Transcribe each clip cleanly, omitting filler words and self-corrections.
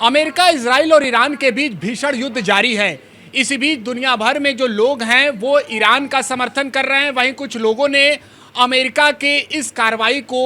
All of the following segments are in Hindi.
अमेरिका, इजराइल और ईरान के बीच भीषण युद्ध जारी है। इसी बीच दुनिया भर में जो लोग हैं वो ईरान का समर्थन कर रहे हैं, वहीं कुछ लोगों ने अमेरिका के इस कार्रवाई को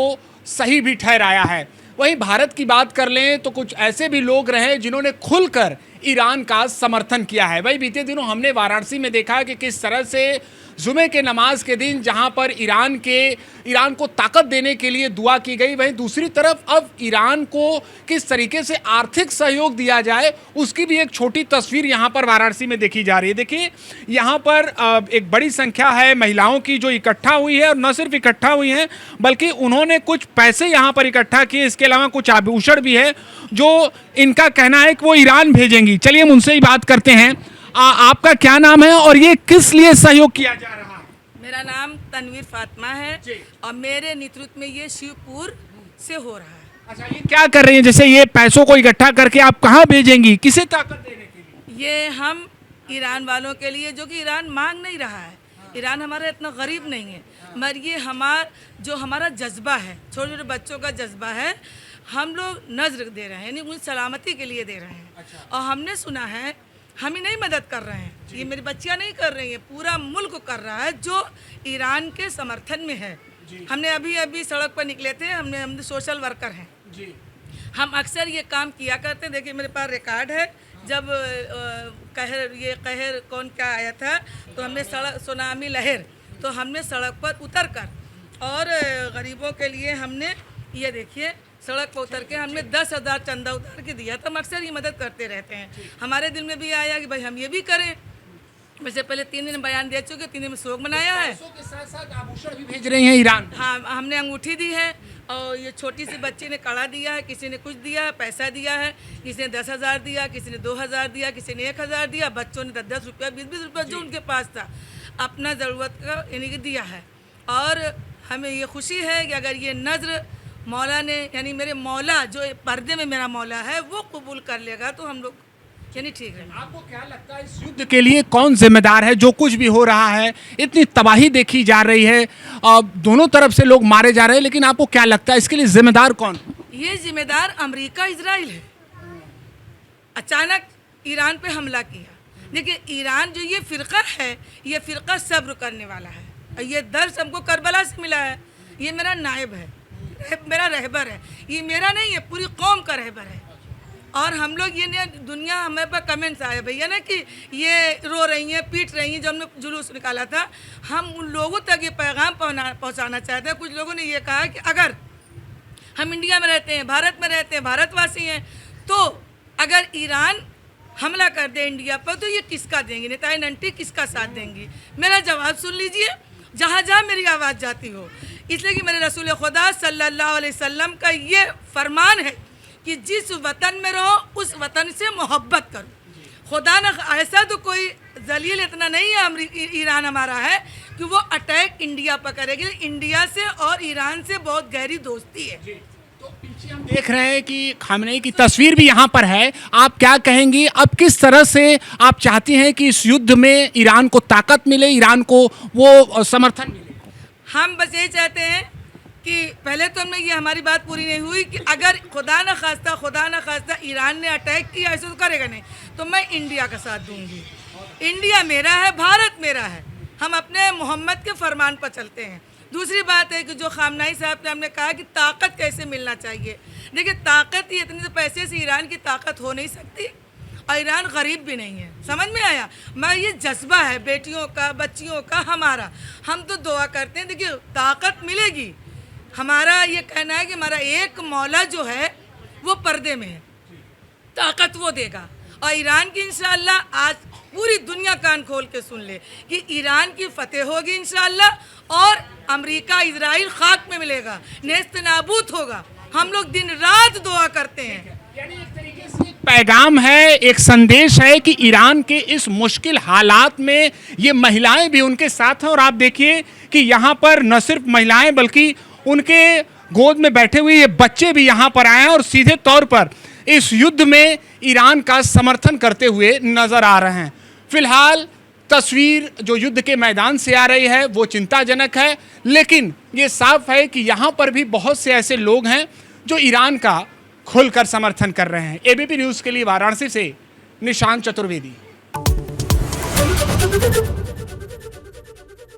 सही भी ठहराया है। वहीं भारत की बात कर लें तो कुछ ऐसे भी लोग रहे जिन्होंने खुलकर ईरान का समर्थन किया है। वही बीते दिनों हमने वाराणसी में देखा कि किस तरह से जुमे के नमाज के दिन जहां पर ईरान को ताकत देने के लिए दुआ की गई, वहीं दूसरी तरफ अब ईरान को किस तरीके से आर्थिक सहयोग दिया जाए उसकी भी एक छोटी तस्वीर यहां पर वाराणसी में देखी जा रही है। देखिए यहां पर एक बड़ी संख्या है महिलाओं की जो इकट्ठा हुई है, और न सिर्फ इकट्ठा हुई हैं बल्कि उन्होंने कुछ पैसे यहां पर इकट्ठा किए। इसके अलावा कुछ आभूषण भी है जो इनका कहना है कि वो ईरान भेजेंगी। चलिए हम उनसे ही बात करते हैं। आपका क्या नाम है और ये किस लिए सहयोग किया जा रहा है? मेरा नाम तनवीर फातिमा है और मेरे नेतृत्व में ये शिवपुर से हो रहा है। अच्छा, ये क्या कर रही हैं? जैसे ये पैसों को इकट्ठा करके आप कहाँ भेजेंगी, किसे ताकत देने के लिए? ये हम ईरान वालों के लिए, जो कि ईरान मांग नहीं रहा है। ईरान हमारा इतना गरीब नहीं है, मगर ये हमारा जज्बा है, छोटे छोटे बच्चों का जज्बा है। हम लोग नजर दे रहे हैं, यानी उनकी सलामती के लिए दे रहे हैं। अच्छा। और हमने सुना है, हम ही नहीं मदद कर रहे हैं, ये मेरी बच्चियां नहीं कर रही हैं, पूरा मुल्क कर रहा है जो ईरान के समर्थन में है। हमने अभी सड़क पर निकले थे, हमने सोशल वर्कर हैं जी। हम अक्सर ये काम किया करते हैं। देखिए मेरे पास रिकॉर्ड है, जब कहर कौन क्या आया था तो हमने सुनामी लहर, तो हमने सड़क पर उतर कर और गरीबों के लिए हमने ये देखिए सड़क पर उतर के हमने 10,000 चंदा उतार के दिया। तो हम अक्सर ये मदद करते रहते हैं। हमारे दिल में भी आया कि भाई हम ये भी करें। वैसे पहले 3 दिन बयान दे चुके, 3 दिन में शोक मनाया है। के साथ साथ आभूषण भी भेज रहे हैं ईरान। हाँ, हमने अंगूठी दी है और ये छोटी सी बच्ची ने कड़ा दिया है, किसी ने कुछ दिया है, पैसा दिया है, किसी ने 10,000 दिया, किसी ने 2,000 दिया, किसी ने 1,000 दिया। बच्चों ने 10-10 रुपया, 20-20 रुपया जो उनके पास था अपना ज़रूरत का यानी कि दिया है। और हमें ये खुशी है कि अगर ये नज़र मौला ने, यानी मेरे मौला जो पर्दे में मेरा मौला है, वो कबूल कर लेगा तो हम लोग यानी ठीक है। आपको क्या लगता है इस युद्ध के लिए कौन जिम्मेदार है? जो कुछ भी हो रहा है, इतनी तबाही देखी जा रही है, दोनों तरफ से लोग मारे जा रहे हैं, लेकिन आपको क्या लगता है इसके लिए जिम्मेदार कौन? ये जिम्मेदार अमेरिका इजराइल है। अचानक ईरान पे हमला किया। देखिए ईरान जो ये फ़िरका है, ये फ़िरका सब्र करने वाला है, और ये दर्स हमको करबला से मिला है। ये मेरा नायब है, मेरा रहबर है, ये मेरा नहीं है, पूरी कौम का रहबर है। और हम लोग ये दुनिया हमें पर कमेंट्स आए भैया ना कि ये रो रही हैं, पीट रही हैं, जो हमने जुलूस निकाला था। हम उन लोगों तक ये पैगाम पहुंचाना चाहते हैं। कुछ लोगों ने ये कहा कि अगर हम इंडिया में रहते हैं, भारत में रहते हैं, भारतवासी हैं, तो अगर ईरान हमला कर दे इंडिया पर तो ये किसका देंगे, नेताजी नंटी किसका साथ देंगी? मेरा जवाब सुन लीजिए, जहाँ जहाँ मेरी आवाज़ जाती हो। इसलिए कि मेरे रसूल खुदा सल्लल्लाहु अलैहि वसल्लम का ये फरमान है कि जिस वतन में रहो उस वतन से मोहब्बत करो। खुदा न ऐसा तो कोई जलील इतना नहीं है ईरान हमारा है कि वो अटैक इंडिया पर करेगी। इंडिया से और ईरान से बहुत गहरी दोस्ती है। तो पीछे हम देख रहे हैं कि खामनेई की तस्वीर भी यहाँ पर है। आप क्या कहेंगी, अब किस तरह से आप चाहती हैं कि इस युद्ध में ईरान को ताकत मिले, ईरान को वो समर्थन मिले? हम बस यही चाहते हैं कि पहले तो हमने ये हमारी बात पूरी नहीं हुई कि अगर खुदा न खास्ता ईरान ने अटैक किया, ऐसे तो करेगा नहीं, तो मैं इंडिया का साथ दूंगी। इंडिया मेरा है, भारत मेरा है, हम अपने मोहम्मद के फरमान पर चलते हैं। दूसरी बात है कि जो खामनेई साहब ने हमने कहा कि ताकत कैसे मिलना चाहिए। देखिए ताकत ही इतने पैसे से ईरान की ताकत हो नहीं सकती, और ईरान गरीब भी नहीं है। समझ में आया? मैं ये जज्बा है बेटियों का, बच्चियों का हमारा। हम तो दुआ करते हैं, देखिए ताकत मिलेगी। हमारा ये कहना है कि हमारा एक मौला जो है वो पर्दे में है, ताकत वो देगा। और ईरान की इंशाअल्लाह आज पूरी दुनिया कान खोल के सुन ले कि ईरान की फतेह होगी इंशाअल्लाह, और अमेरिका इजराइल खाक में मिलेगा, नेस्त नाबूद होगा। हम लोग दिन रात दुआ करते हैं। यानी एक तरीके से पैगाम है, एक संदेश है कि ईरान के इस मुश्किल हालात में ये महिलाएं भी उनके साथ हैं। और आप देखिए कि यहाँ पर न सिर्फ महिलाएं बल्कि उनके गोद में बैठे हुए ये बच्चे भी यहाँ पर आए हैं और सीधे तौर पर इस युद्ध में ईरान का समर्थन करते हुए नजर आ रहे हैं। फिलहाल तस्वीर जो युद्ध के मैदान से आ रही है वो चिंताजनक है, लेकिन ये साफ है कि यहाँ पर भी बहुत से ऐसे लोग हैं जो ईरान का खुलकर समर्थन कर रहे हैं। एबीपी न्यूज़ के लिए वाराणसी से निशांत चतुर्वेदी।